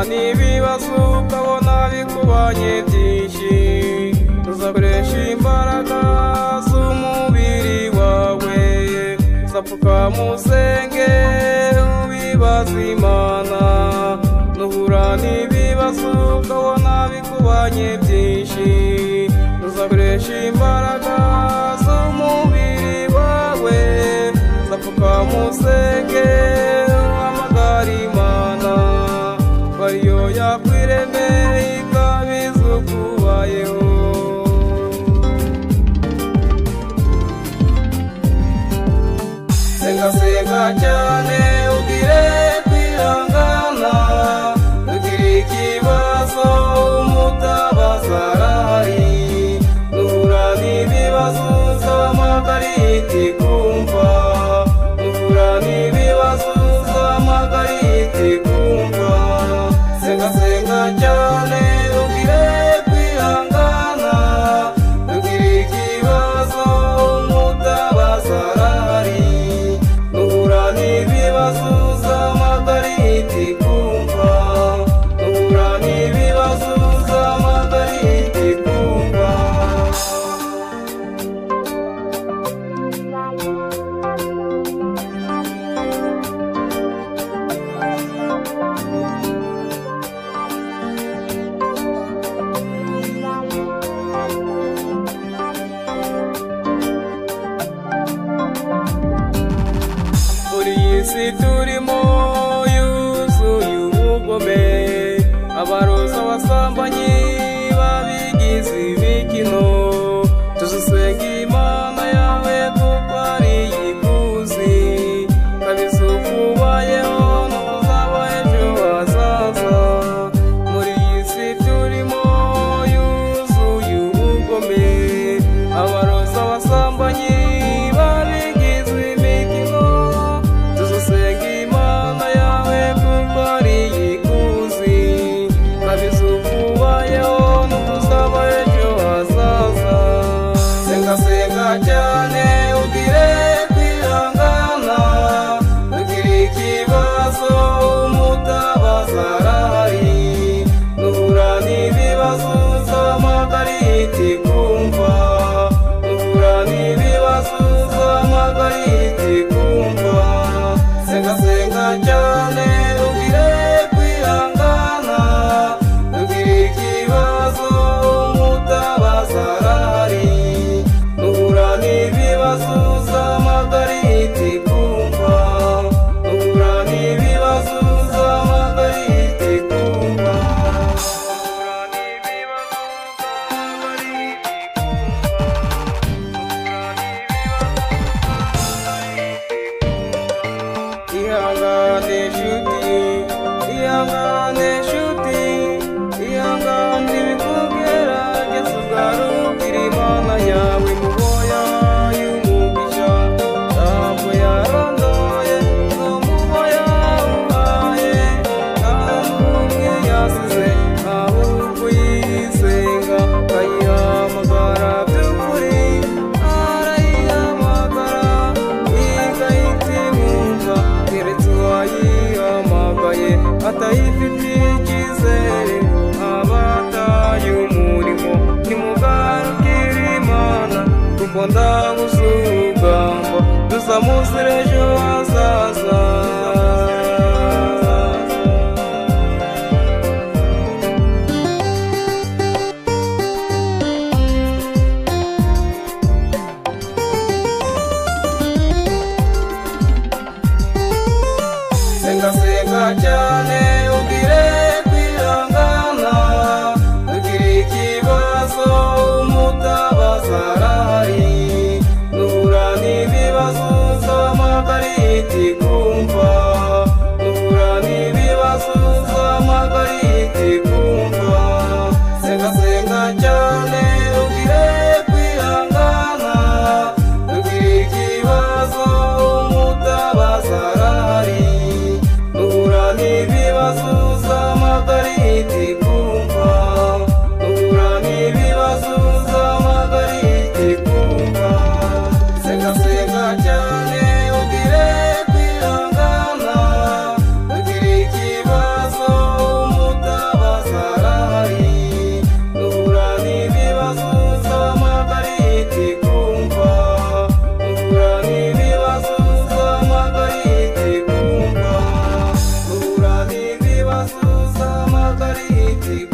n'ibibazo ukabona bikubanye byinshi, uzakoresha imbaraga z'umubiri wawe, uzapfukama usenge ubibaza Imana. Nuhura n'ibibazo ukabona bikubanye byinshi, uzakoresha imbaraga z'umubiri wawe, uzapfukama usenge uhamagara Imana, ariyo yakwiremeye ikabiza ukubayeho. Senga senga cyane ugire kwihangana, ugire ikibazo umutabazi arahari. Nuhura n'ibibazo uzahamagara itikumva, nuhura n'ibibazo uzahamagara itikumva. Senga senga cyane ugire kwihangana, ugire ikibazo umutabazi arahari. Nuhura n'ibibazo uzahamagara itikumva, nuhura n'ibibazo uzahamagara itikumva. Isi turimo yuzuye ubugome, abarozi abasambanyi babigize imikino. Tuzisenga Imana yawe kuko ari ikuzi, kabiza ukubayeho n'uzaba ejo hazaza. Muri iyi si turimo yuzuye ubugome, abarozi abasambanyi babigize imikino. Tuzisenga Imana yawe kuko ari ikuzi, kabiza ukubayeho n'uzaba ejo hazaza. Senga senga cyane ugire kwihangana, ugire ikibazo umutabazi arahari. Nuhura n'ibibazo uzahamagara itikumva, nuhura n'ibibazo uzahamagara itikumva. Senga senga cyane ugire kwihangana, ugire ikibazo umutabazi arahari. Nuhura n'ibibazo uzahamagara itikumva, nuhura n'ibibazo uzahamagara itikumva. Nuhura n'ibibazo uzahamagara itikumva. Ihangane nshuti, ihangane nshuti, ihangane bikugerageza ugarukira Imana yawe mu boya y'umugisha. Ntabwo yarondoye no mu boya uhaye, nta n'umwe yasize ahubwo uyisenga akayihamagara by'ukuri. Arayihamagara igahita imwumva, keretse uwayihamagaye atayifitiye icyizere aba ataye umurimo. Nimugarukire Imana kuko ndabuze urugamba, tuzamuzira ejo hazaza. Senga senga cyane ugire kwihangana, ugire ikibazo umutabazi arahari. Nuhura n'ibibazo uzahamagara itikumva, nuhura n'ibibazo uzahamagara itikumva. Senga senga cyane ugire kwihangana, ugire ikibazo umutabazi arahari. Nuhura n'ibibazo uzahamagara itikumva, nuhura n'ibibazo uzahamagara itikumva. Senga senga cyane ugire kwihangana. bagariti